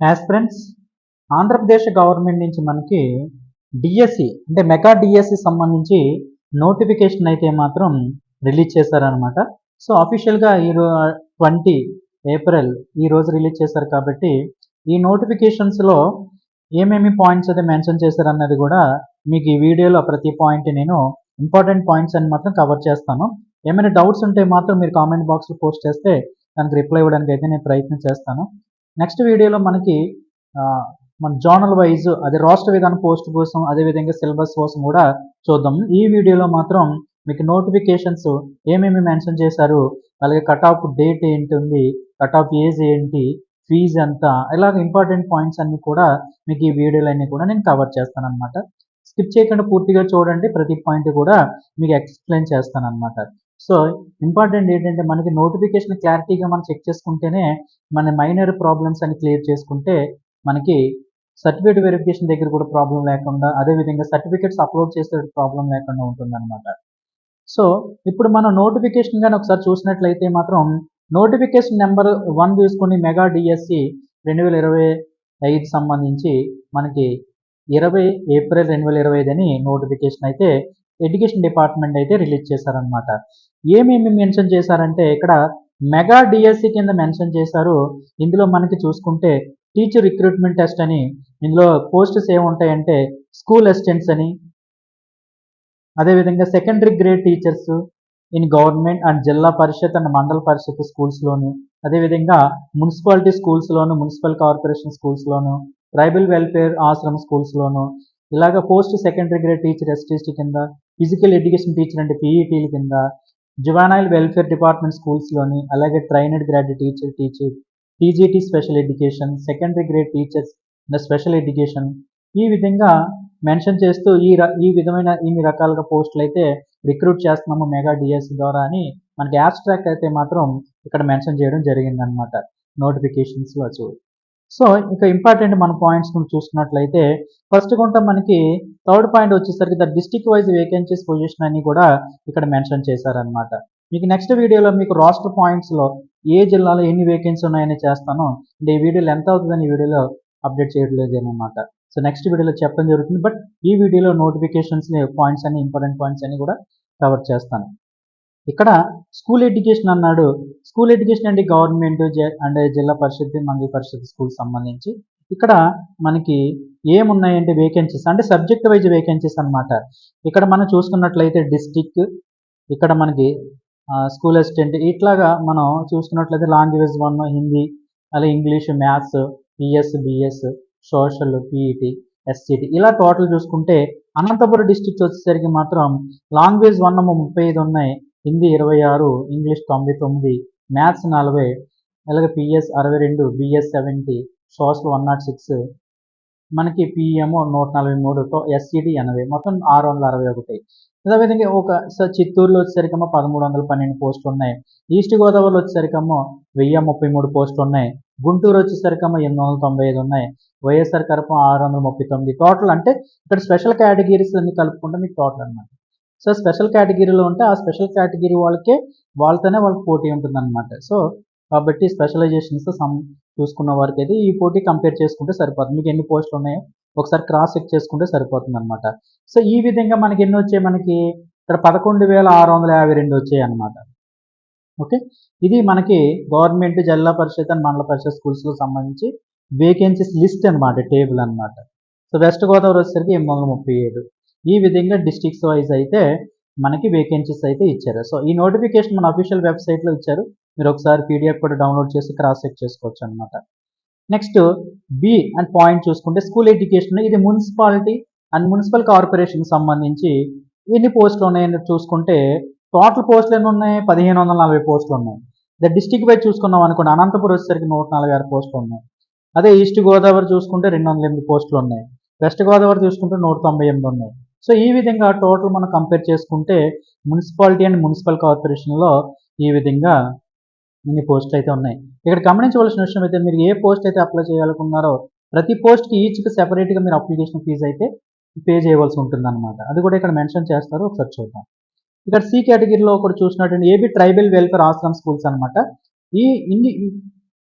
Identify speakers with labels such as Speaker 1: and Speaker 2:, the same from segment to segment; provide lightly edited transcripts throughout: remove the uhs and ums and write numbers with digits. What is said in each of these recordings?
Speaker 1: Aspirants Andhra Pradesh government నుంచి మనకి DSC అంటే మెగా డిఎస్సి సంబంధించి నోటిఫికేషన్ అయితే మాత్రం రిలీజ్ చేశారనమాట. సో అఫీషియల్గా 20 ఏప్రిల్ ఈ రోజు రిలీజ్ చేశారు కాబట్టి ఈ నోటిఫికేషన్స్లో ఏమేమి పాయింట్స్ అయితే మెన్షన్ చేశారన్నది కూడా మీకు ఈ వీడియోలో ప్రతి పాయింట్ నేను ఇంపార్టెంట్ పాయింట్స్ అని మాత్రం కవర్ చేస్తాను. ఏమైనా డౌట్స్ ఉంటే మాత్రం మీరు కామెంట్ బాక్స్లో పోస్ట్ చేస్తే దానికి రిప్లై ఇవ్వడానికి అయితే నేను ప్రయత్నం చేస్తాను. నెక్స్ట్ వీడియోలో మనకి మన జోనల్ వైజ్ అదే రాష్ట్ర విధాన పోస్ట్ కోసం అదేవిధంగా సిలబస్ కోసం కూడా చూద్దాం. ఈ వీడియోలో మాత్రం మీకు నోటిఫికేషన్స్ ఏమేమి మెన్షన్ చేశారు, అలాగే కట్ ఆఫ్ డేట్ ఏంటి ఉంది, కట్ ఆఫ్ ఏజ్ ఏంటి, ఫీజు ఎంత, ఇలాగ ఇంపార్టెంట్ పాయింట్స్ అన్నీ కూడా మీకు ఈ వీడియోలో అన్నీ కూడా నేను కవర్ చేస్తాను అనమాట. స్కిప్ చేయకుండా పూర్తిగా చూడండి, ప్రతి పాయింట్ కూడా మీకు ఎక్స్ప్లెయిన్ చేస్తాను అనమాట. సో ఇంపార్టెంట్ ఏంటంటే మనకి నోటిఫికేషన్ క్లారిటీగా మనం చెక్ చేసుకుంటేనే మన మైనర్ ప్రాబ్లమ్స్ అని క్లియర్ చేసుకుంటే మనకి సర్టిఫికేట్ వెరిఫికేషన్ దగ్గర కూడా ప్రాబ్లం లేకుండా అదేవిధంగా సర్టిఫికేట్స్ అప్లోడ్ చేసే ప్రాబ్లం లేకుండా ఉంటుందన్నమాట. సో ఇప్పుడు మనం నోటిఫికేషన్ కానీ ఒకసారి చూసినట్లయితే మాత్రం నోటిఫికేషన్ నెంబర్ 1 తీసుకొని మెగా డిఎస్సి 2025 సంబంధించి మనకి 20 ఏప్రిల్ 2025 అని నోటిఫికేషన్ అయితే ఎడ్యుకేషన్ డిపార్ట్మెంట్ అయితే రిలీజ్ చేశారనమాట. ఏమేమి మెన్షన్ చేశారంటే ఇక్కడ మెగా డిఎస్సి కింద మెన్షన్ చేశారు. ఇందులో మనకి చూసుకుంటే టీచర్ రిక్రూట్మెంట్ టెస్ట్ అని, ఇందులో పోస్ట్స్ ఏముంటాయంటే స్కూల్ అసిస్టెంట్స్ అని, అదేవిధంగా secondary grade teachers in government and Zilla Parishad and Mandal Parishad స్కూల్స్లోను, అదేవిధంగా మున్సిపాలిటీ స్కూల్స్లోను, మున్సిపల్ కార్పొరేషన్ స్కూల్స్లోను, ట్రైబల్ వెల్ఫేర్ ఆశ్రమ స్కూల్స్లోను, ఇలాగ post secondary grade teacher STST కింద, ఫిజికల్ ఎడ్యుకేషన్ టీచర్ అంటే పీఈటీల కింద, జువెనైల్ వెల్ఫేర్ డిపార్ట్మెంట్ స్కూల్స్లోని, అలాగే trained graduate teacher TGT special education, secondary grade teachers special education, ఈ విధంగా మెన్షన్ చేస్తూ ఈ విధమైన ఇన్ని రకాలుగా పోస్టులు అయితే రిక్రూట్ చేస్తున్నాము మెగా డిఎస్సి ద్వారా అని మనకి యాబ్స్ట్రాక్ట్ అయితే మాత్రం ఇక్కడ మెన్షన్ చేయడం జరిగిందనమాట నోటిఫికేషన్స్లో సో ఇక ఇంపార్టెంట్ మన పాయింట్స్ చూసుకున్నట్లయితే ఫస్ట్ కొంత మనకి థర్డ్ పాయింట్ వచ్చేసరికి the district wise vacancies position అని కూడా ఇక్కడ మెన్షన్ చేశారనమాట. మీకు నెక్స్ట్ వీడియోలో మీకు రాష్ట్ర పాయింట్స్లో ఏ జిల్లాలో ఎన్ని వేకెన్సీ ఉన్నాయని చేస్తాను. అంటే ఈ వీడియోలో ఎంత అవుతుందని ఈ వీడియోలో అప్డేట్ చేయట్లేదు అనమాట. సో నెక్స్ట్ వీడియోలో చెప్పడం జరుగుతుంది. బట్ ఈ వీడియోలో నోటిఫికేషన్స్ పాయింట్స్ అన్ని ఇంపార్టెంట్ పాయింట్స్ అన్ని కూడా కవర్ చేస్తాను. ఇక్కడ స్కూల్ ఎడ్యుకేషన్ అన్నాడు. స్కూల్ ఎడ్యుకేషన్ అంటే గవర్నమెంట్ అండ్ జిల్లా పరిషత్ మండల పరిషత్ స్కూల్ సంబంధించి ఇక్కడ మనకి ఏమున్నాయంటే వేకెన్సీస్ అంటే సబ్జెక్ట్ వైజ్ వేకెన్సీస్ అనమాట. ఇక్కడ మనం చూసుకున్నట్లయితే డిస్ట్రిక్ట్, ఇక్కడ మనకి స్కూల్ అసిస్టెంట్, ఇట్లాగా మనం చూసుకున్నట్లయితే లాంగ్వేజ్ 1 హిందీ, అలాగే English, maths, PS, BS, social, PET, SCT, ఇలా టోటల్ చూసుకుంటే అనంతపురం డిస్ట్రిక్ట్ వచ్చేసరికి మాత్రం లాంగ్వేజ్ 1 35 ఉన్నాయి, హిందీ 26, ఇంగ్లీష్ 99, మ్యాథ్స్ 40, అలాగే పిఎస్ 62, బిఎస్ 70, సోషల్ 106, మనకి పిఎం 143, ఎస్సీటీ 80, మొత్తం 661. అదేవిధంగా చిత్తూరులో వచ్చేసరికేమో 1312 పోస్టులు ఉన్నాయి. ఈస్ట్ గోదావరిలో వచ్చేసరికేమో 1033 పోస్టులు ఉన్నాయి. గుంటూరు వచ్చేసరికేమో 895 ఉన్నాయి. వైఎస్ఆర్ కడప 639 టోటల్. అంటే ఇక్కడ స్పెషల్ కేటగిరీస్ అన్ని కలుపుకుంటే మీకు టోటల్ అనమాట. సో స్పెషల్ కేటగిరీలో ఉంటే ఆ స్పెషల్ కేటగిరీ వాళ్ళతోనే వాళ్ళకి పోటీ ఉంటుంది అనమాట. సో కాబట్టి స్పెషలైజేషన్స్ చూసుకున్న వారికి అయితే ఈ పోటీ కంపేర్ చేసుకుంటే సరిపోతుంది. మీకు ఎన్ని పోస్టులు ఉన్నాయో ఒకసారి క్రాస్ చెక్ చేసుకుంటే సరిపోతుంది అనమాట. సో ఈ విధంగా మనకి ఎన్ని వచ్చాయి, మనకి ఇక్కడ 11,652 వచ్చాయి అనమాట. ఓకే, ఇది మనకి గవర్నమెంట్ జిల్లా పరిషత్ అండ్ మండల పరిషత్ స్కూల్స్లో సంబంధించి వేకెన్సీస్ లిస్ట్ అనమాట, టేబుల్ అనమాట. సో వెస్ట్ గోదావరి వచ్చేసరికి 837. ఈ విధంగా డిస్ట్రిక్ట్స్ వైజ్ అయితే మనకి వేకెన్సీస్ అయితే ఇచ్చారు. సో ఈ నోటిఫికేషన్ మన అఫీషియల్ వెబ్సైట్లో ఇచ్చారు. మీరు ఒకసారి పీడిఎఫ్ కూడా డౌన్లోడ్ చేసి క్రాస్ చెక్ చేసుకోవచ్చు అనమాట. నెక్స్ట్ బి అండ్ పాయింట్ చూసుకుంటే స్కూల్ ఎడ్యుకేషన్, ఇది మున్సిపాలిటీ అండ్ మున్సిపల్ కార్పొరేషన్ సంబంధించి ఎన్ని పోస్టులు ఉన్నాయని చూసుకుంటే టోటల్ పోస్టులు ఎన్ని ఉన్నాయి, 1540 పోస్టులు ఉన్నాయి. ద డిస్ట్రిక్ట్ వైజ్ చూసుకున్నాం అనుకోండి, అనంతపురం వచ్చేసరికి 146 పోస్టులు ఉన్నాయి. అదే ఈస్ట్ గోదావరి చూసుకుంటే 208 పోస్టులు ఉన్నాయి. వెస్ట్ గోదావరి చూసుకుంటే 198 ఉన్నాయి. సో ఈ విధంగా టోటల్ మనం కంపేర్ చేసుకుంటే మున్సిపాలిటీ అండ్ మున్సిపల్ కార్పొరేషన్లో ఈ విధంగా ఇన్ని పోస్టులు అయితే ఉన్నాయి. ఇక్కడ గమనించవలసిన విషయం అయితే మీరు ఏ పోస్ట్ అయితే అప్లై చేయాలనుకున్నారో ప్రతి పోస్ట్కి ఈచ్కి సెపరేట్గా మీరు అప్లికేషన్ ఫీజు అయితే పే చేయవలసి ఉంటుంది అనమాట. అది కూడా ఇక్కడ మెన్షన్ చేస్తారు, ఒకసారి చూద్దాం. ఇక్కడ సి కేటగిరీలో ఒకటి చూసినట్టు AB tribal welfare Ashram schools అనమాట.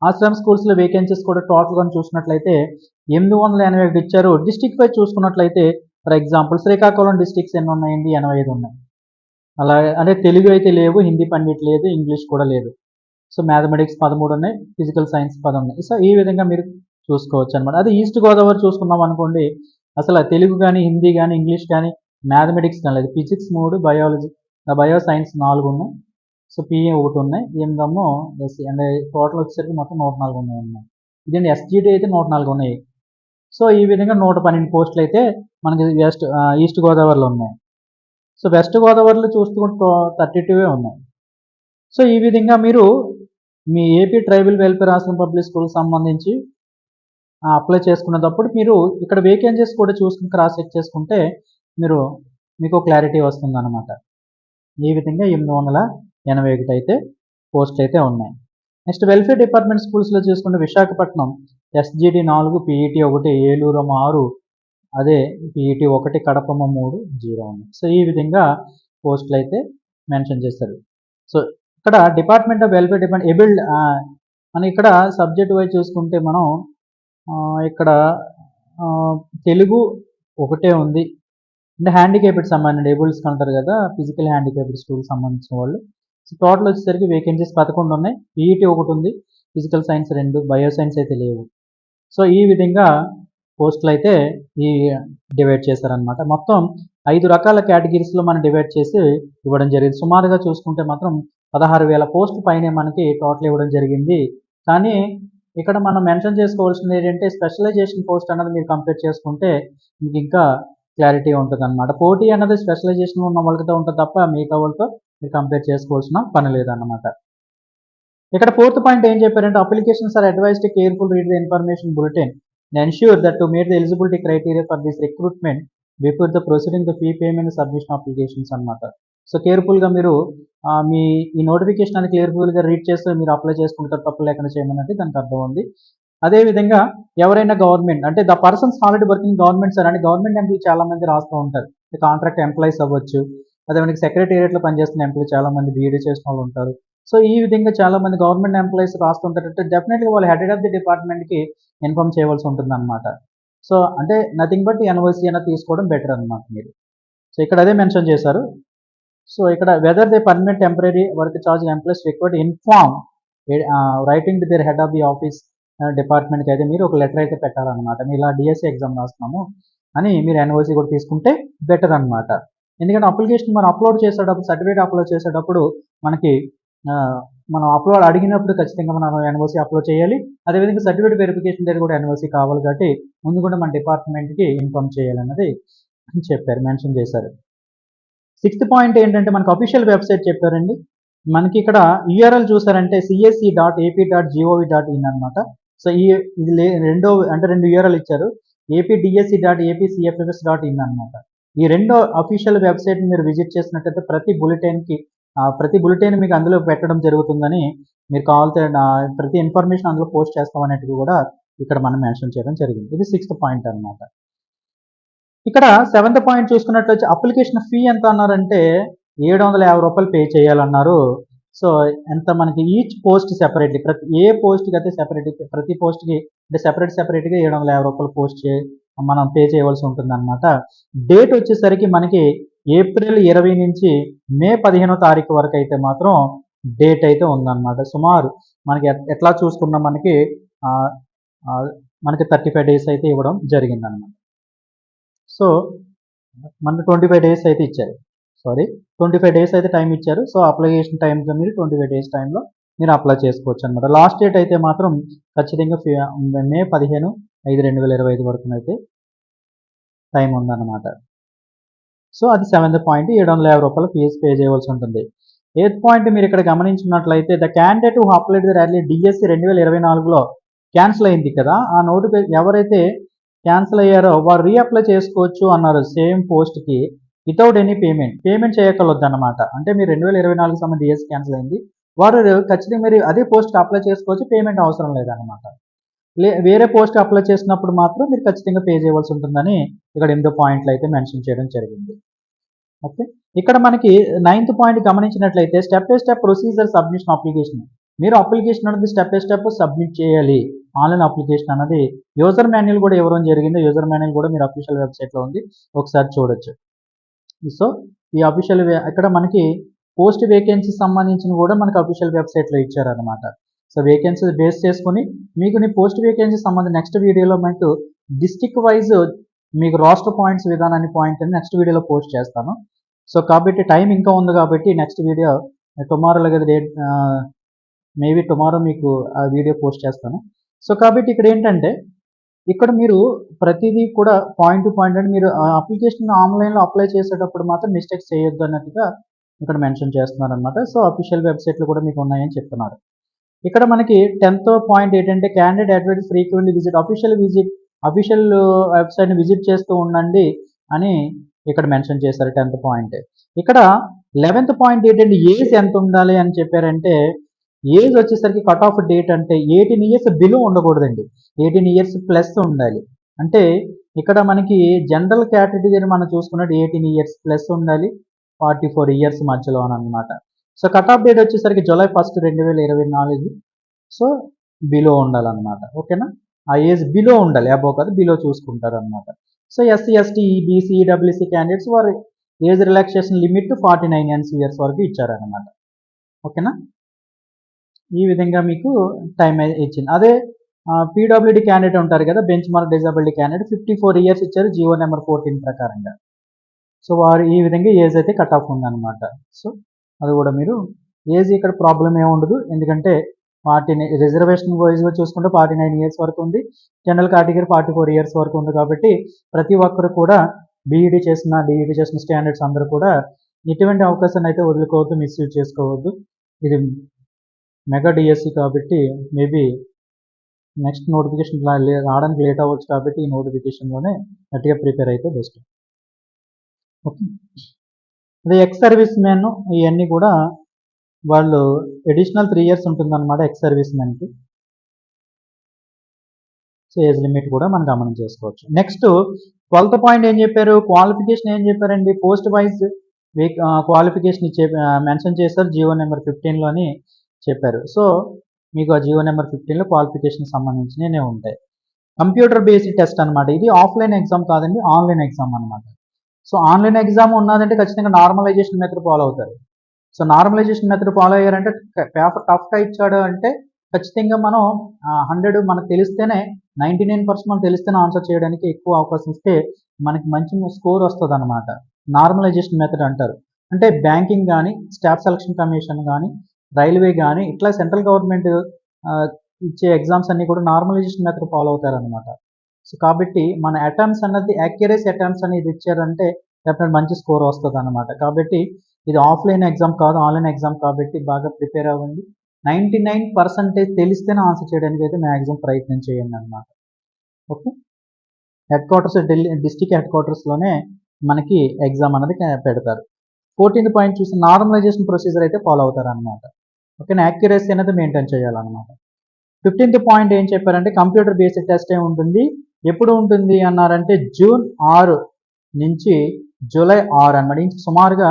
Speaker 1: ఆశ్రమ్ స్కూల్స్లో వేకెన్సీస్ కూడా టోటల్గా చూసినట్లయితే 881 ఇచ్చారు. డిస్టిక్ వైజ్ చూసుకున్నట్లయితే ఫర్ ఎగ్జాంపుల్ శ్రీకాకుళం డిస్టిక్స్ ఎన్ని ఉన్నాయండి? 85 ఉన్నాయి. అలాగే అంటే తెలుగు అయితే లేవు, హిందీ పండిట్ లేదు, ఇంగ్లీష్ కూడా లేదు. సో మ్యాథమెటిక్స్ 13 ఉన్నాయి, ఫిజికల్ సైన్స్ 10 ఉన్నాయి. సో ఈ విధంగా మీరు చూసుకోవచ్చు అనమాట. అదే ఈస్ట్ గోదావరి చూసుకున్నాం అనుకోండి, అసలు తెలుగు కానీ, హిందీ కానీ, ఇంగ్లీష్ కానీ, మ్యాథమెటిక్స్ కానీ లేదు. ఫిజిక్స్ 3, బయో సైన్స్ 4 ఉన్నాయి. సో పిఏ 1 ఉన్నాయి. ఏమో ఎస్సీ అంటే టోటల్ వచ్చేసరికి మొత్తం 104 ఉన్నాయి అన్నమాట. ఇదండి ఎస్జిటి అయితే 104 ఉన్నాయి. సో ఈ విధంగా 112 పోస్టులు అయితే మనకి ఈస్ట్ గోదావరిలో ఉన్నాయి. సో వెస్ట్ గోదావరిలో చూసుకుంటే 32 ఉన్నాయి. సో ఈ విధంగా మీరు మీ AP tribal welfare Ashram public స్కూల్కి సంబంధించి అప్లై చేసుకునేటప్పుడు మీరు ఇక్కడ వేకెన్సీస్ కూడా చూసుకుని క్రాస్ చెక్ చేసుకుంటే మీకు క్లారిటీ వస్తుందన్నమాట. ఈ విధంగా 881 అయితే పోస్టులు అయితే ఉన్నాయి. నెక్స్ట్ వెల్ఫేర్ డిపార్ట్మెంట్ స్కూల్స్లో చూసుకుంటే విశాఖపట్నం ఎస్జిటి 4, పిఈటి 1, ఏలూరు 6, అదే పిఈటి 1, కడప 3, 0 ఉన్నాయి. సో ఈ విధంగా పోస్టులు అయితే మెన్షన్ చేశారు. సో ఇక్కడ డిపార్ట్మెంట్ ఆఫ్ వెల్ఫేర్ ఎబిల్డ్ మనం ఇక్కడ సబ్జెక్ట్ వైజ్ చూసుకుంటే మనం ఇక్కడ తెలుగు ఒకటే ఉంది. అంటే హ్యాండిక్యాప్డ్ సంబంధించిన ఏబుల్స్ అంటారు కదా, ఫిజికల్ హ్యాండిక్యాప్డ్ స్కూల్కి సంబంధించిన వాళ్ళు. సో టోటల్ వచ్చేసరికి వేకెన్సీస్ 11 ఉన్నాయి. పిఈటి 1 ఉంది, ఫిజికల్ సైన్స్ 2, బయో సైన్స్ అయితే లేవు. సో ఈ విధంగా పోస్టులు అయితే డివైడ్ చేశారనమాట. మొత్తం 5 రకాల కేటగిరీస్లో మనం డివైడ్ చేసి ఇవ్వడం జరిగింది. సుమారుగా చూసుకుంటే మాత్రం 16,000 పోస్టు పైనే మనకి టోటల్ ఇవ్వడం జరిగింది. కానీ ఇక్కడ మనం మెన్షన్ చేసుకోవాల్సింది ఏంటంటే స్పెషలైజేషన్ పోస్ట్ అన్నది మీరు కంపేర్ చేసుకుంటే మీకు ఇంకా క్లారిటీ ఉంటుంది అనమాట. పోటీ అన్నది స్పెషలైజేషన్ ఉన్న వాళ్ళతో ఉంటుంది తప్ప మిగతా వాళ్ళతో మీరు కంపేర్ చేసుకోవాల్సిన పని లేదన్నమాట. ఇక్కడ 4th పాయింట్ ఏం చెప్పారంటే applications are advised to careful read the information bulletin and ensure that to meet the eligibility criteria for this recruitment before the proceeding the fee payment submission applications అనమాట. So కేర్ఫుల్గా మీరు మీ ఈ notification అని కేర్ఫుల్గా read చేస్తే మీరు apply చేసుకుంటారు, తప్పు లేకుండా చేయమన్నట్టు దానికి అర్థం ఉంది. అదేవిధంగా ఎవరైనా గవర్నమెంట్ అంటే the persons already working government sir అంటే గవర్నమెంట్ ఎంప్లాయీ చాలా మంది రాస్తూ ఉంటారు. కాంట్రాక్ట్ ఎంప్లాయీస్ అవ్వచ్చు, అదే మనకి సెక్రటేరియట్లో పనిచేస్తున్న ఎంప్లాయీ చాలా మంది బీఈడీ చేసిన వాళ్ళు ఉంటారు. సో ఈ విధంగా చాలా మంది గవర్నమెంట్ ఎంప్లాయీస్ రాస్తుంటారంటే డెఫినెట్గా వాళ్ళు హెడ్ ఆఫ్ ది డిపార్ట్మెంట్కి ఇన్ఫార్మ్ చేయవలసి ఉంటుంది అనమాట. సో అంటే నథింగ్ బట్ ఎన్ఓసి అయినా తీసుకోవడం బెటర్ అనమాట మీరు. సో ఇక్కడ అదే మెన్షన్ చేశారు. సో ఇక్కడ whether they permanent temporary work charge employees required inform writing to their head of the office డిపార్ట్మెంట్కి అయితే మీరు ఒక లెటర్ అయితే పెట్టాలన్నమాట. మీరు ఇలా డిఎస్సి ఎగ్జామ్ రాస్తున్నాము అని మీరు ఎన్ఓసి కూడా తీసుకుంటే బెటర్ అనమాట. ఎందుకంటే అప్లికేషన్ మనం అప్లోడ్ చేసేటప్పుడు సర్టిఫికేట్ అప్లోడ్ చేసేటప్పుడు మనకి మనం అప్లోడ్ అడిగినప్పుడు ఖచ్చితంగా మనం ఎన్ఓసి అప్లోడ్ చేయాలి. అదేవిధంగా సర్టిఫికేట్ వెరిఫికేషన్ దగ్గర కూడా ఎన్ఓసి కావాలి కాబట్టి ముందు కూడా మన డిపార్ట్మెంట్కి ఇన్ఫార్మ్ చేయాలన్నది చెప్పారు, మెన్షన్ చేశారు. 6th పాయింట్ ఏంటంటే మనకు అఫీషియల్ వెబ్సైట్ చెప్పారండి. మనకి ఇక్కడ యూఆర్ఎల్ చూసారంటే csc.ap.gov.in అనమాట. సో ఇది రెండు యూఆర్ఎల్ ఇచ్చారు. apdsc.apcfs.in అనమాట. ఈ రెండో అఫీషియల్ వెబ్సైట్ మీరు విజిట్ చేసినట్టయితే ప్రతి బులెటిన్ మీకు అందులో పెట్టడం జరుగుతుందని, మీరు కావాల్సిన ప్రతి ఇన్ఫర్మేషన్ అందులో పోస్ట్ చేస్తామనేది కూడా ఇక్కడ మనం మెన్షన్ చేయడం జరిగింది. ఇది 6th పాయింట్ అనమాట. ఇక్కడ 7th పాయింట్ చూసుకున్నట్లయితే అప్లికేషన్ ఫీ ఎంత అన్నారంటే 750 రూపాయలు పే చేయాలన్నారు. సో ఎంత మనకి ఈచ్ పోస్ట్ సెపరేట్లీ ఏ పోస్ట్కి అయితే ప్రతి పోస్ట్కి అంటే సెపరేట్గా 750 రూపాయలు మనం పే చేయవలసి ఉంటుంది అనమాట. డేట్ వచ్చేసరికి మనకి ఏప్రిల్ 20 నుంచి మే 15వ తారీఖు వరకు అయితే మాత్రం డేట్ అయితే ఉందన్నమాట. సుమారు మనకి ఎట్లా చూసుకున్నా మనకి 35 డేస్ అయితే ఇవ్వడం జరిగిందన్నమాట. సో మనకి 25 డేస్ అయితే ఇచ్చారు. 25 డేస్ అయితే టైం ఇచ్చారు. సో అప్లికేషన్ టైంతో మీరు 25 డేస్ టైంలో మీరు అప్లై చేసుకోవచ్చు అనమాట. లాస్ట్ డేట్ అయితే మాత్రం ఖచ్చితంగా మే 15/5/2025 వరకు అయితే టైం ఉందన్నమాట. సో అది 7th పాయింట్, 750 రూపాయలు ఫీజు పే చేయవలసి ఉంటుంది. 8th పాయింట్ మీరు ఇక్కడ గమనించినట్లయితే the candidate who applied the rally DSC 2024లో క్యాన్సిల్ అయింది కదా, ఆ నోటిఫికేషన్ ఎవరైతే క్యాన్సిల్ అయ్యారో వారు రీఅప్లై చేసుకోవచ్చు అన్నారు సేమ్ పోస్ట్కి వితౌట్ ఎనీ పేమెంట్ చేయగలొద్దు అనమాట. అంటే మీరు 2024 సంబంధించి డిఎస్సి క్యాన్సిల్ అయింది, వారు ఖచ్చితంగా మీరు అదే పోస్ట్కి అప్లై చేసుకోవచ్చు, పేమెంట్ అవసరం లేదనమాట. వేరే పోస్ట్ అప్లై చేసినప్పుడు మాత్రం మీరు ఖచ్చితంగా పే చేయవలసి ఉంటుందని ఇక్కడ 8 పాయింట్లు అయితే మెన్షన్ చేయడం జరిగింది. ఓకే, ఇక్కడ మనకి 9th పాయింట్ గమనించినట్లయితే step by step procedure submission application. మీరు అప్లికేషన్ అనేది స్టెప్ బై స్టెప్ సబ్మిట్ చేయాలి. ఆన్లైన్ అప్లికేషన్ అన్నది యూజర్ మాన్యువల్ కూడా ఇవ్వడం జరిగింది. యూజర్ మాన్యువల్ కూడా మీరు అఫీషియల్ వెబ్సైట్లో ఉంది, ఒకసారి చూడొచ్చు. సో ఈ అఫీషియల్ ఇక్కడ మనకి పోస్ట్ వేకెన్సీ సంబంధించిన కూడా మనకి అఫీషియల్ వెబ్సైట్లో ఇచ్చారనమాట. సో వేకెన్సీ బేస్ చేసుకొని మీకు పోస్ట్ వేకెన్సీ సంబంధించి నెక్స్ట్ వీడియోలో మీకు డిస్టిక్ వైజ్ మీకు రోస్టర్ పాయింట్స్ విధానాన్ని పాయింట్ అని నెక్స్ట్ వీడియోలో పోస్ట్ చేస్తాను. సో కాబట్టి టైం ఇంకా ఉంది కాబట్టి నెక్స్ట్ వీడియో టుమారోలో కదా డేట్, మేబీ టుమారో మీకు ఆ వీడియో పోస్ట్ చేస్తాను. సో కాబట్టి ఇక్కడ ఏంటంటే ఇక్కడ మీరు ప్రతిదీ కూడా పాయింట్ టు పాయింట్ అంటే మీరు అప్లికేషన్ ఆన్లైన్లో అప్లై చేసేటప్పుడు మాత్రం మిస్టేక్స్ చేయొద్దు అన్నట్టుగా ఇక్కడ మెన్షన్ చేస్తున్నారు అనమాట. సో అఫీషియల్ వెబ్సైట్లు కూడా మీకు ఉన్నాయని చెప్తున్నారు. ఇక్కడ మనకి 10th పాయింట్ ఏంటంటే candidate advise frequently visit official వెబ్సైట్ని విజిట్ చేస్తూ ఉండండి అని ఇక్కడ మెన్షన్ చేశారు 10th పాయింట్. ఇక్కడ 11th పాయింట్ ఏంటంటే ఏజ్ ఎంత ఉండాలి అని చెప్పారంటే ఏజ్ వచ్చేసరికి కట్ ఆఫ్ డేట్ అంటే 18 ఇయర్స్ బిలో ఉండకూడదండి, 18 ఇయర్స్ ప్లస్ ఉండాలి. అంటే ఇక్కడ మనకి జనరల్ కేటగిరీ మనం చూసుకున్నట్టు 18 ఇయర్స్ ప్లస్ ఉండాలి, 44 ఇయర్స్ మధ్యలో అనమాట. సో కట్ ఆఫ్ డేట్ వచ్చేసరికి జూలై 1, 2024. సో బిలో ఉండాలన్నమాట. ఓకేనా, ఆ ఏజ్ బిలో ఉండాలి, అబోవ్ కాదు, బిలో చూసుకుంటారు అనమాట. So SC ST BC EWC candidates వారి ఏజ్ రిలాక్సేషన్ లిమిట్ 49 ఇయర్స్ వరకు ఇచ్చారనమాట. ఓకేనా, ఈ విధంగా మీకు టైం ఇచ్చింది. అదే పీడబ్ల్యూడి క్యాండిడేట్ ఉంటారు కదా, bench mark disability candidate 54 years ఇచ్చారు జీవో నెంబర్ 14 ప్రకారంగా. సో వారు ఈ విధంగా ఏజ్ అయితే కట్ ఆఫ్ ఉందన్నమాట. సో అది కూడా మీరు ఏజ్ ఇక్కడ ప్రాబ్లం ఏమి ఉండదు, ఎందుకంటే రిజర్వేషన్ వైజ్గా చూసుకుంటే 49 ఇయర్స్ వరకు ఉంది, జనరల్ కేటగిరీ 44 ఇయర్స్ వరకు ఉంది. కాబట్టి ప్రతి ఒక్కరు కూడా బీఈడీ చేసిన డిఈడీ చేసిన స్టాండర్డ్స్ అందరూ కూడా ఎటువంటి అవకాశాన్ని అయితే వదులుకోవద్దు, మిస్యూజ్ చేసుకోవద్దు. ఇది మెగా డిఎస్సి కాబట్టి మేబీ నెక్స్ట్ నోటిఫికేషన్ రావడానికి లేట్ అవ్వచ్చు, కాబట్టి ఈ నోటిఫికేషన్లోనే గట్టిగా ప్రిపేర్ అయితే బెస్ట్. ఓకే, అదే ఎక్స్ సర్వీస్ మ్యాన్ ఇవన్నీ కూడా వాళ్ళు అడిషనల్ 3 ఇయర్స్ ఉంటుందన్నమాట ఎక్స్ సర్వీస్ మ్యాన్కి. సో ఏజ్ లిమిట్ కూడా మనం గమనం చేసుకోవచ్చు. నెక్స్ట్ 12th పాయింట్ ఏం చెప్పారు, క్వాలిఫికేషన్ ఏం చెప్పారండి, పోస్ట్ వైజ్ క్వాలిఫికేషన్ మెన్షన్ చేశారు జీవో నెంబర్ 15లోని చెప్పారు. సో మీకు ఆ జీవో నెంబర్ 15లో క్వాలిఫికేషన్ సంబంధించినవి ఉంటాయి. కంప్యూటర్ బేస్డ్ టెస్ట్ అనమాట, ఇది ఆఫ్లైన్ ఎగ్జామ్ కాదండి, ఆన్లైన్ ఎగ్జామ్ అనమాట. సో ఆన్లైన్ ఎగ్జామ్ ఉన్నదంటే ఖచ్చితంగా నార్మలైజేషన్ మెథడ్ ఫాలో అవుతారు. సో నార్మలైజేషన్ మెథడ్ ఫాలో అయ్యారంటే పేపర్ టఫ్గా ఇచ్చాడు అంటే ఖచ్చితంగా మనం 100 మనకు తెలిస్తేనే 99% మనకు తెలిస్తేనే ఆన్సర్ చేయడానికి ఎక్కువ అవకాశం ఇస్తే మనకి మంచి స్కోర్ వస్తుంది అనమాట. నార్మలైజేషన్ మెథడ్ అంటారు. అంటే బ్యాంకింగ్ కానీ, స్టాఫ్ సెలక్షన్ కమిషన్ కానీ, రైల్వే కానీ, ఇట్లా సెంట్రల్ గవర్నమెంట్ ఇచ్చే ఎగ్జామ్స్ అన్నీ కూడా నార్మలైజేషన్ మెథడ్ ఫాలో అవుతారనమాట. సో కాబట్టి మన అటెంప్ట్స్ అన్నది యాక్యురసీ అటెంప్ట్స్ అనేది ఇచ్చారంటే డెఫినెట్ మంచి స్కోర్ వస్తుంది అనమాట. కాబట్టి ఇది ఆఫ్లైన్ ఎగ్జామ్ కాదు, ఆన్లైన్ ఎగ్జామ్ కాబట్టి బాగా ప్రిపేర్ అవ్వండి. 99% తెలిస్తేనే ఆన్సర్ చేయడానికి అయితే మ్యాక్సిమం ప్రయత్నం చేయండి అనమాట. Okay, head quarters district head క్వార్టర్స్లోనే మనకి ఎగ్జామ్ అనేది పెడతారు. 14th పాయింట్ చూసి నార్మలైజేషన్ ప్రొసీజర్ అయితే ఫాలో అవుతారు అనమాట. ఓకేనా, యాక్యురసీ అనేది మెయింటైన్ చేయాలన్నమాట. 15th పాయింట్ ఏం చెప్పారంటే కంప్యూటర్ బేస్డ్ టెస్ట్ ఏ ఉంటుంది, ఎప్పుడు ఉంటుంది అన్నారంటే జూన్ 6 నుంచి జూలై 6 అన్నమాట. ఇంక సుమారుగా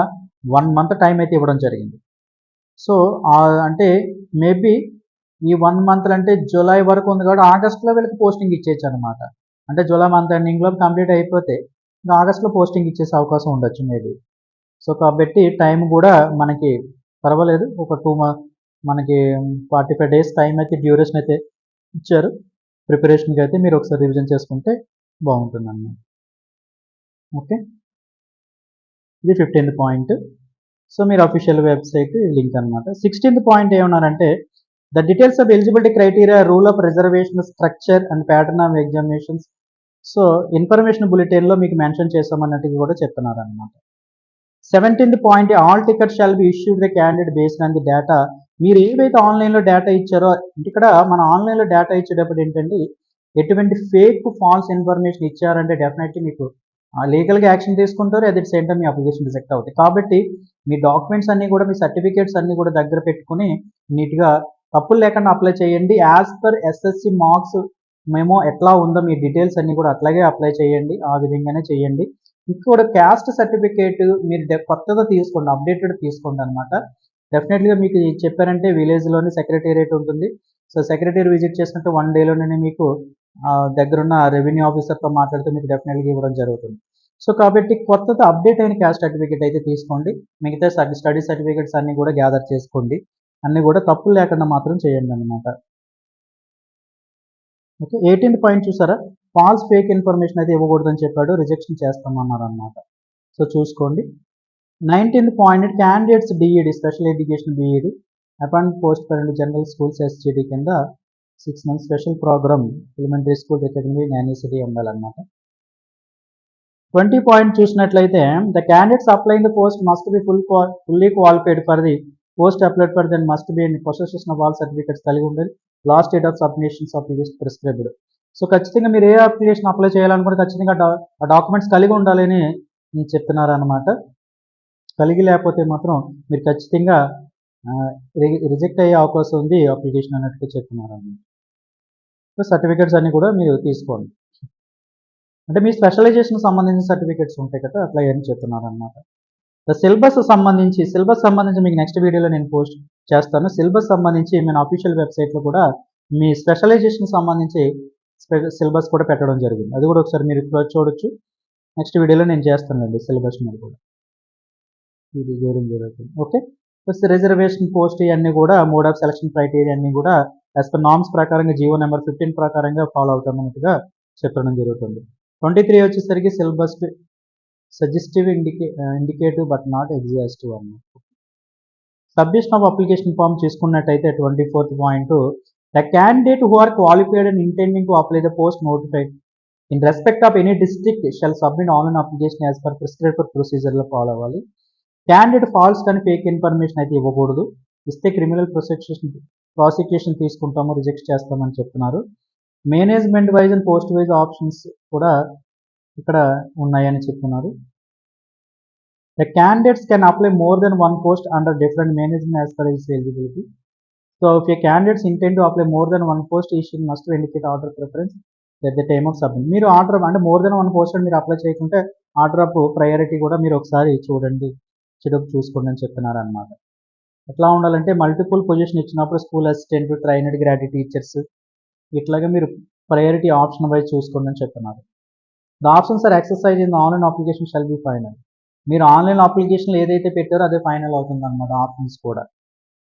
Speaker 1: 1 మంత్ టైం అయితే ఇవ్వడం జరిగింది. సో అంటే మేబీ ఈ 1 మంత్ అంటే జూలై వరకు ఉంది కాబట్టి ఆగస్టులో వీళ్ళకి పోస్టింగ్ ఇచ్చేయచ్చు అనమాట. అంటే జూలై మంత్ ఎండింగ్లో కంప్లీట్ అయిపోతే ఇంకా ఆగస్టులో పోస్టింగ్ ఇచ్చేసే అవకాశం ఉండొచ్చు మేబీ. సో కాబట్టి టైం కూడా మనకి పర్వాలేదు, ఒక 2 మంత్ మనకి 45 డేస్ టైం అయితే డ్యూరేషన్ అయితే ఇచ్చారు. ప్రిపరేషన్కి అయితే మీరు ఒకసారి రివిజన్ చేసుకుంటే బాగుంటుంది అన్నమాట. ఓకే, ఇది 15th పాయింట్. సో మీరు అఫీషియల్ వెబ్సైట్ లింక్ అనమాట. 16th పాయింట్ ఏమన్నారంటే the details of eligibility criteria, rule of reservation, structure and pattern of examinations. So information బులెటిన్లో మీకు మెన్షన్ చేస్తామన్నట్టుగా కూడా చెప్తున్నారు అనమాట. 17th point all ticket shall be issued the candidate based on the data. మీరు ఏవైతే ఆన్లైన్లో data ఇచ్చారో, ఇక్కడ మన ఆన్లైన్లో డేటా ఇచ్చేటప్పుడు ఏంటంటే ఎటువంటి ఫేక్ ఫాల్స్ ఇన్ఫర్మేషన్ ఇచ్చారంటే డెఫినెట్లీ మీకు లీగల్గా యాక్షన్ తీసుకుంటారు, at the same time me application reject అవుతాయి. కాబట్టి మీ డాక్యుమెంట్స్ అన్నీ కూడా, మీ సర్టిఫికేట్స్ అన్నీ కూడా దగ్గర పెట్టుకుని నీట్గా తప్పులు లేకుండా అప్లై చేయండి. యాజ్ పర్ ఎస్ఎస్సి మార్క్స్ మేము ఎట్లా ఉందో మీ డీటెయిల్స్ అన్నీ కూడా అట్లాగే అప్లై చేయండి, ఆ విధంగానే చేయండి. ఇక్కడ క్యాస్ట్ సర్టిఫికేట్ మీరు కొత్తగా తీసుకోండి, అప్డేటెడ్ తీసుకోండి అనమాట. డెఫినెట్‌గా మీకు ఇది చెప్పారంటే విలేజ్‌లోని సెక్రటేరియట్ ఉంటుంది. సో, సెక్రటరీ విజిట్ చేసినట్టు 1 డేలోనే మీకు దగ్గరున్న రెవెన్యూ ఆఫీసర్‌తో మాట్లాడితే మీకు డెఫినెట్‌గా ఇవ్వడం జరుగుతుంది. సో, కాబట్టి కొత్తది అప్డేట్ అయిన క్యాస్ట్ సర్టిఫికేట్ అయితే తీసుకోండి. మిగతా స్టడీ సర్టిఫికేట్స్ అన్నీ కూడా గ్యాదర్ చేసుకోండి. అన్నీ కూడా తప్పులు లేకుండా మాత్రం చేయండనమాట. ఓకే. 18థ్ పాయింట్ చూసారా? ఫాల్స్, ఫేక్ ఇన్ఫర్మేషన్ అయితే ఇవ్వకూడదని చెప్పాడు. రిజెక్షన్ చేస్తామన్నారనమాట. సో, చూసుకోండి. 19th point candidates DEd special education BEd appoint post parent general schools SGD కింద 6 months special programme elementary school academy university ఉండాలన్నమాట. 20 పాయింట్ చూసినట్లయితే the candidates applying the post must be fully qualified for the post applied for then must be in possession of all certificates కలిగి ఉండాలి. Last date of submissions of prescribed. So, ఖచ్చితంగా మీరు ఏ application apply చేయాలనుకుంటే ఖచ్చితంగా ఆ documents కలిగి ఉండాలని చెప్తున్నారనమాట. కలిగి లేకపోతే మాత్రం మీరు ఖచ్చితంగా రిజెక్ట్ అయ్యే అవకాశం ఉంది అప్లికేషన్ అన్నట్టుగా చెప్తున్నారన్నమాట. సో, సర్టిఫికేట్స్ అన్నీ కూడా మీరు తీసుకోండి. అంటే మీ స్పెషలైజేషన్‌కి సంబంధించిన సర్టిఫికేట్స్ ఉంటాయి కదా! అట్లా అని చెప్తున్నారన్నమాట. సిలబస్ సంబంధించి మీకు నెక్స్ట్ వీడియోలో నేను పోస్ట్ చేస్తాను. సిలబస్ సంబంధించి మన అఫీషియల్ వెబ్‌సైట్‌లో కూడా మీ స్పెషలైజేషన్‌కి సంబంధించి సిలబస్ కూడా పెట్టడం జరిగింది. అది కూడా ఒకసారి మీరు చూడొచ్చు. నెక్స్ట్ వీడియోలో నేను చేస్తానులెండి సిలబస్ మీద కూడా. ఇది జరుగుతుంది. ఓకే. ప్లస్ రిజర్వేషన్ పోస్ట్ ఇయన్నీ కూడా మోడ్ ఆఫ్ సెలక్షన్ క్రైటీరియా అన్నీ కూడా యాస్ పర్ నార్మ్స్ ప్రకారంగా జీవో నెంబర్ 15 ప్రకారంగా ఫాలో అవుతామన్నట్టుగా చెప్పడం జరుగుతుంది. 23 వచ్చేసరికి syllabus suggestive indicative but not exhaustive అన్నమాట. సబ్మిషన్ ఆఫ్ అప్లికేషన్ ఫామ్ చూసుకున్నట్టయితే 24th point the candidate who are qualified and intending to apply the post notified in respect of any district shall submit online application as per prescribed ప్రొసీజర్లో follow అవ్వాలి. Candidate false కానీ fake information అయితే ఇవ్వకూడదు. ఇస్తే criminal prosecution తీసుకుంటాము, reject చేస్తామని చెప్తున్నారు. Management wise and post wise options కూడా ఇక్కడ ఉన్నాయని చెప్తున్నారు. The candidates can apply more than one post under different management as per his eligibility. So if a candidates intend to apply more than one post ఈ should must indicate order preference at the time of submit. మీరు order అంటే more than one post మీరు apply చేయకుంటే order of priority కూడా మీరు ఒకసారి చూడండి, చూసుకోండి అని చెప్తున్నారు అనమాట. ఎట్లా ఉండాలంటే మల్టిపుల్ పొజిషన్ ఇచ్చినప్పుడు school assistant, trained graduate teachers ఇట్లాగా మీరు ప్రయారిటీ ఆప్షన్ వైజ్ చూసుకోండి అని చెప్తున్నారు. The options are exercise in the online application shall be final. మీరు ఆన్లైన్ అప్లికేషన్లో ఏదైతే పెట్టారో అదే ఫైనల్ అవుతుంది అనమాట. ఆప్షన్స్ కూడా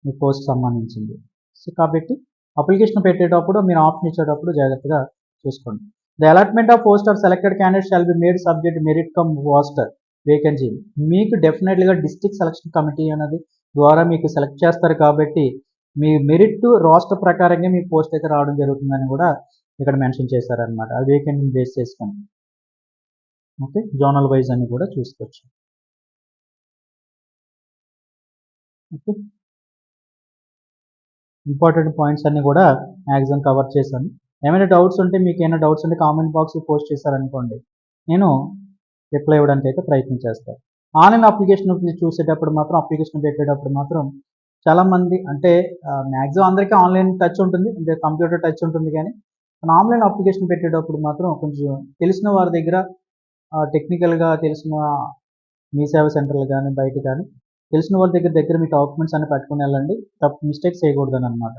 Speaker 1: మీ పోస్ట్ సంబంధించింది. సో కాబట్టి అప్లికేషన్ పెట్టేటప్పుడు మీరు ఆప్షన్ ఇచ్చేటప్పుడు జాగ్రత్తగా చూసుకోండి. The allotment of post of selected candidate shall be made subject merit come వాస్టర్ vacancy. మీకు డెఫినెట్లీగా డిస్ట్రిక్ట్ సెలక్షన్ కమిటీ అనేది ద్వారా మీకు సెలెక్ట్ చేస్తారు కాబట్టి మీ మెరిట్ రోస్టర్ ప్రకారంగా మీ పోస్ట్ అయితే రావడం జరుగుతుందని కూడా ఇక్కడ మెన్షన్ చేశారనమాట. అది వేకెన్సీ బేస్ చేసుకొని. ఓకే, జోనల్ వైజ్ అని కూడా చూసుకోవచ్చు. ఓకే, ఇంపార్టెంట్ పాయింట్స్ అన్ని కూడా మ్యాక్సిమం కవర్ చేశాను. ఏమైనా డౌట్స్ ఉంటే మీకు ఏమైనా డౌట్స్ ఉంటే కామెంట్ బాక్స్లో పోస్ట్ చేశారనుకోండి, నేను రిప్లై ఇవ్వడానికి అయితే ప్రయత్నం చేస్తాను. ఆన్లైన్ అప్లికేషన్ చూసేటప్పుడు మాత్రం అప్లికేషన్ పెట్టేటప్పుడు మాత్రం చాలామంది అంటే మ్యాక్సిమం అందరికీ ఆన్లైన్ టచ్ ఉంటుంది, అంటే కంప్యూటర్ టచ్ ఉంటుంది. కానీ మన ఆన్లైన్ అప్లికేషన్ పెట్టేటప్పుడు మాత్రం కొంచెం తెలిసిన వారి దగ్గర టెక్నికల్గా తెలిసిన మీ సేవా సెంటర్లు కానీ బయట కానీ తెలిసిన వాళ్ళ దగ్గర మీ డాక్యుమెంట్స్ అన్ని పెట్టుకుని వెళ్ళండి. మిస్టేక్స్ చేయకూడదని అనమాట.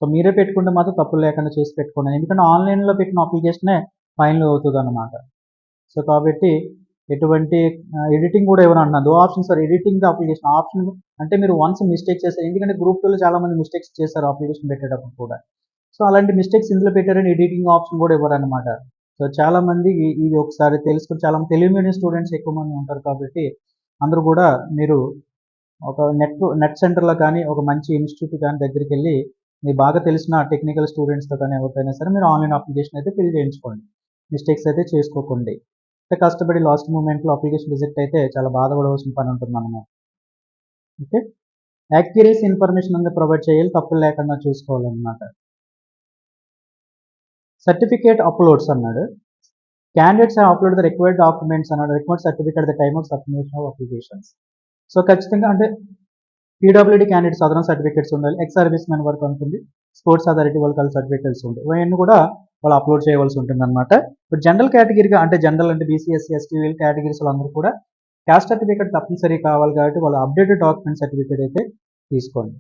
Speaker 1: సో మీరే పెట్టుకుంటే మాత్రం తప్పులు లేకుండా చేసి పెట్టుకోండి. ఎందుకంటే ఆన్లైన్లో పెట్టిన అప్లికేషనే ఫైనల్ అవుతుంది అనమాట. సో కాబట్టి ఎటువంటి ఎడిటింగ్ కూడా ఎవరు అంటున్నారు though options are editing the application option అంటే మీరు వన్స్ మిస్టేక్ చేస్తారు. ఎందుకంటే గ్రూప్ 2లో చాలా మంది మిస్టేక్స్ చేస్తారు అప్లికేషన్ పెట్టేటప్పుడు కూడా. సో అలాంటి మిస్టేక్స్ ఇందులో పెట్టారని ఎడిటింగ్ ఆప్షన్ కూడా ఇవ్వరు అనమాట. సో చాలా మంది ఇది ఒకసారి తెలుసుకుని చాలా తెలుగు మీడియం స్టూడెంట్స్ ఎక్కువ మంది ఉంటారు కాబట్టి అందరూ కూడా మీరు ఒక నెట్ సెంటర్లో కానీ ఒక మంచి ఇన్స్టిట్యూట్ కానీ దగ్గరికి వెళ్ళి మీకు బాగా తెలిసిన టెక్నికల్ స్టూడెంట్స్తో కానీ ఎవరికైనా సరే మీరు ఆన్లైన్ అప్లికేషన్ అయితే ఫిల్ చేయించుకోండి. మిస్టేక్స్ అయితే చేసుకోకండి. కష్టపడి లాస్ట్ మూమెంట్లో అప్లికేషన్ రిజెక్ట్ అయితే చాలా బాధపడవలసిన పని ఉంటుంది అన్నమాట. ఓకే, యాక్యురేసీ ఇన్ఫర్మేషన్ అనేది ప్రొవైడ్ చేయాలి, తప్పులు లేకుండా చూసుకోవాలన్నమాట. సర్టిఫికేట్ అప్లోడ్స్ అన్నాడు. Candidates have upload the required documents అన్నాడు. Required certificate the time of submission of applications. So ఖచ్చితంగా అంటే పీడబ్ల్యూడీ క్యాండిడేట్స్ అదనం సర్టిఫికేట్స్ ఉండాలి, ఎక్స్ సర్వీస్ మెన్ వర్క్ ఉంటుంది, స్పోర్ట్స్ అథారిటీ వాళ్ళకి సర్టిఫికేట్స్ ఉంటాయి. ఇవన్నీ కూడా వాళ్ళు అప్లోడ్ చేయవలసి ఉంటుంది అనమాట. ఇప్పుడు జనరల్ కేటగిరీగా అంటే జనరల్ అంటే బీసీ ఎస్సీ ఎస్టీ వీళ్ళ కేటగిరీస్ వాళ్ళందరూ కూడా క్యాస్ట్ సర్టిఫికేట్ తప్పనిసరి కావాలి కాబట్టి వాళ్ళు అప్డేటెడ్ డాక్యుమెంట్ సర్టిఫికేట్ అయితే తీసుకోండి.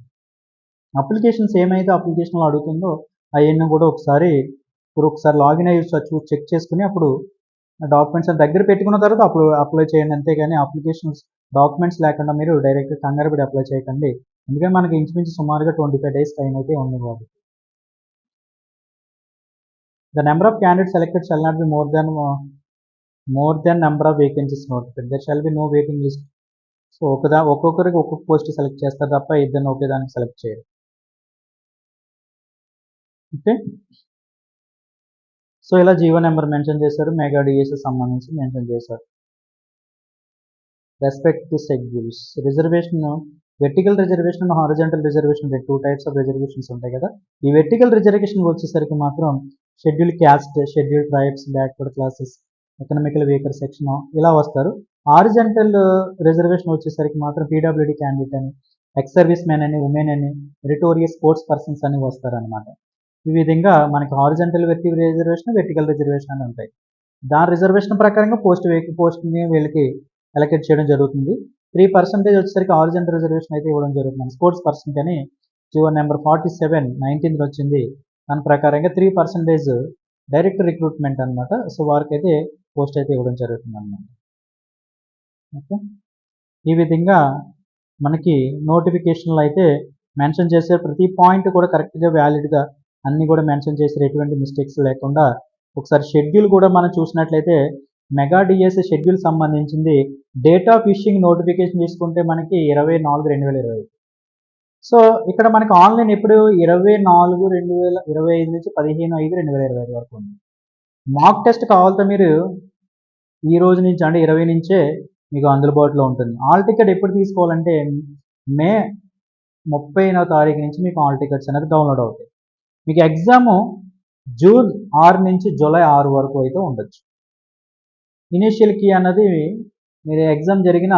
Speaker 1: అప్లికేషన్స్ ఏమైతే అప్లికేషన్లో అడుగుతుందో అవన్నీ కూడా ఒకసారి లాగిన్ అయ్యి చెక్ చేసుకుని అప్పుడు డాక్యుమెంట్స్ దగ్గర పెట్టుకున్న తర్వాత అప్లై చేయండి. అంతేగాని అప్లికేషన్స్ డాక్యుమెంట్స్ లేకుండా మీరు డైరెక్ట్ కంగారుపడి అప్లై చేయకండి. ఎందుకంటే మనకి ఇంచుమించు సుమారుగా 25 డేస్ టైం అయితే ఉంది కాబట్టి. The number of candidates selected shall not be more than number of vacancies notified. There shall be no waiting list. So ఒక్కొక్కరికి ఒక్కొక్క పోస్ట్ సెలెక్ట్ చేస్తారు తప్ప ఇద్దరిని ఒకే దానికి సెలెక్ట్ చేయరు. ఓకే, సో ఇలా జీవో నెంబర్ మెన్షన్ చేశారు, మెగా డిఎస్ సంబంధించి మెన్షన్ చేశారు. Respect to schedules, reservation, vertical reservation, horizontal reservation, 2 types of reservations ఉంటాయి కదా. ఈ వెర్టికల్ రిజర్వేషన్ వచ్చేసరికి మాత్రం schedule caste, schedule tribes, backward classes, economical weaker section ఇలా వస్తారు. హారిజాంటల్ రిజర్వేషన్ వచ్చేసరికి మాత్రం పీడబ్ల్యూడీ క్యాండిడేట్ అని, ఎక్స్ సర్వీస్ మెన్ అని, ఉమెన్ అని, మెరిటోరియస్ స్పోర్ట్స్ పర్సన్స్ అని వస్తారనమాట. ఈ విధంగా మనకి హారిజాంటల్ రిజర్వేషన్, వెర్టికల్ రిజర్వేషన్ అని ఉంటాయి. దాని రిజర్వేషన్ ప్రకారంగా పోస్ట్ని వీళ్ళకి అలొకేట్ చేయడం జరుగుతుంది. 3% వచ్చేసరికి హారిజాంటల్ రిజర్వేషన్ అయితే ఇవ్వడం జరుగుతుంది. స్పోర్ట్స్ పర్సన్ కానీ జీవో నెంబర్ 47 19 వచ్చింది. దాని ప్రకారంగా 3% డైరెక్ట్ రిక్రూట్మెంట్ అనమాట. సో వారికి అయితే పోస్ట్ అయితే ఇవ్వడం జరుగుతుంది అనమాట. ఓకే, ఈ విధంగా మనకి నోటిఫికేషన్లో అయితే మెన్షన్ చేసే ప్రతి పాయింట్ కూడా కరెక్ట్గా వ్యాలిడ్గా అన్నీ కూడా మెన్షన్ చేసే ఎటువంటి మిస్టేక్స్ లేకుండా. ఒకసారి షెడ్యూల్ కూడా మనం చూసినట్లయితే మెగా డిఎస్సి షెడ్యూల్ సంబంధించింది డేట్ ఆఫ్ ఇష్యూయింగ్ నోటిఫికేషన్ తీసుకుంటే మనకి 24/2020. సో ఇక్కడ మనకి ఆన్లైన్ ఎప్పుడు 24/2025 నుంచి 15/5/2025 వరకు ఉంది. మాక్ టెస్ట్ కావాలంటే మీరు ఈ రోజు నుంచి అంటే 20 నుంచే మీకు అందుబాటులో ఉంటుంది. హాల్ టికెట్ ఎప్పుడు తీసుకోవాలంటే మే 30వ తారీఖు నుంచి మీకు హాల్ టికెట్స్ అనేది డౌన్లోడ్ అవుతాయి. మీకు ఎగ్జాము జూన్ 6 నుంచి జూలై 6 వరకు అయితే ఉండొచ్చు. ఇనీషియల్ కీ అన్నది మీరు ఎగ్జామ్ జరిగిన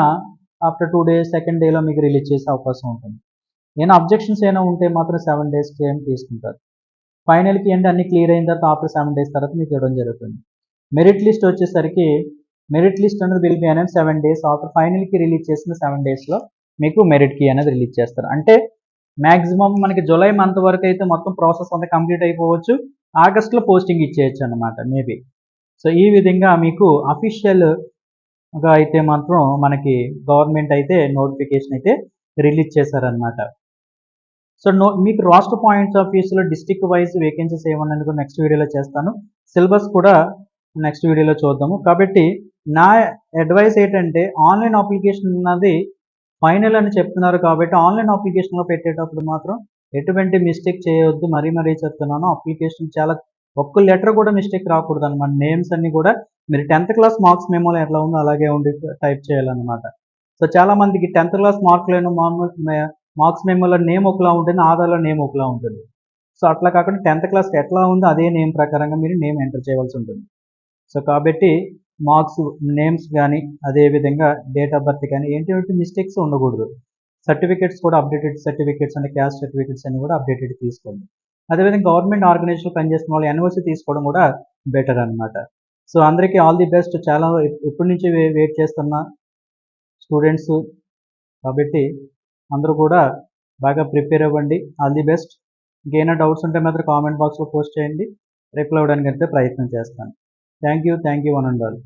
Speaker 1: ఆఫ్టర్ 2 డేస్ సెకండ్ డేలో మీకు రిలీజ్ చేసే అవకాశం ఉంటుంది. ఏమైనా అబ్జెక్షన్స్ ఏమైనా ఉంటే మాత్రం 7 డేస్ ఏం తీసుకుంటారు. ఫైనల్ కీ అంటే అన్ని క్లియర్ అయిన తర్వాత ఆఫ్టర్ 7 డేస్ తర్వాత మీకు ఇవ్వడం జరుగుతుంది. మెరిట్ లిస్ట్ వచ్చేసరికి మెరిట్ లిస్ట్ అనేది విల్ బి అనేది 7 days after final key release చేసిన 7 డేస్లో మీకు మెరిట్ కీ అనేది రిలీజ్ చేస్తారు. అంటే మ్యాక్సిమం మనకి జూలై మంత్ వరకు అయితే మొత్తం ప్రాసెస్ అంతా కంప్లీట్ అయిపోవచ్చు. ఆగస్టులో పోస్టింగ్ ఇచ్చేయచ్చు అనమాట మేబీ. సో ఈ విధంగా మీకు అఫీషియల్గా అయితే మాత్రం మనకి గవర్నమెంట్ అయితే నోటిఫికేషన్ అయితే రిలీజ్ చేశారనమాట. సో మీకు రాష్ట్ర పాయింట్స్ ఆఫ్ వ్యూస్లో డిస్ట్రిక్ట్ వైజ్ వేకెన్సీస్ ఏమన్నది కూడా నెక్స్ట్ వీడియోలో చేస్తాను. సిలబస్ కూడా నెక్స్ట్ వీడియోలో చూద్దాము. కాబట్టి నా అడ్వైస్ ఏంటంటే ఆన్లైన్ అప్లికేషన్ అన్నది ఫైనల్ అని చెప్తున్నారు కాబట్టి ఆన్లైన్ అప్లికేషన్లో పెట్టేటప్పుడు మాత్రం ఎటువంటి మిస్టేక్ చేయవద్దు. మరీ చెప్తున్నాను. అప్లికేషన్ చాలా ఒక్క లెటర్ కూడా మిస్టేక్ రాకూడదు అనమాట. నేమ్స్ అన్ని కూడా మీరు 10th క్లాస్ మార్క్స్ మెమోలో ఎట్లా ఉందో అలాగే ఉండి టైప్ చేయాలన్నమాట. సో చాలా మందికి 10th క్లాస్ మార్క్స్ మెమోలో నేమ్ ఒకలా ఉంటుంది, ఆధార్లో నేమ్ ఒకలా ఉంటుంది. సో అట్లా కాకుండా 10th క్లాస్ ఎట్లా ఉందో అదే నేమ్ ప్రకారంగా మీరు నేమ్ ఎంటర్ చేయవలసి ఉంటుంది. సో కాబట్టి మార్క్స్ నేమ్స్ కానీ అదేవిధంగా డేట్ ఆఫ్ బర్త్ కానీ ఏంటి మిస్టేక్స్ ఉండకూడదు. సర్టిఫికేట్స్ కూడా అప్డేటెడ్ సర్టిఫికేట్స్ అంటే క్యాస్ట్ సర్టిఫికేట్స్ అన్ని కూడా అప్డేటెడ్ తీసుకోండి. అదేవిధంగా గవర్నమెంట్ ఆర్గనైజేషన్ పనిచేస్తున్న వాళ్ళు ఎన్ఓసి తీసుకోవడం కూడా బెటర్ అనమాట. సో అందరికీ ఆల్ ది బెస్ట్. చాలా ఎప్పటి నుంచి వెయిట్ చేస్తున్న స్టూడెంట్స్ కాబట్టి అందరూ కూడా బాగా ప్రిపేర్ అవ్వండి. All the best. ఇంకేమైనా డౌట్స్ ఉంటే మాత్రం కామెంట్ బాక్స్లో పోస్ట్ చేయండి. రిప్లై ఇవ్వడానికి అయితే ప్రయత్నం చేస్తాను. Thank you one and all.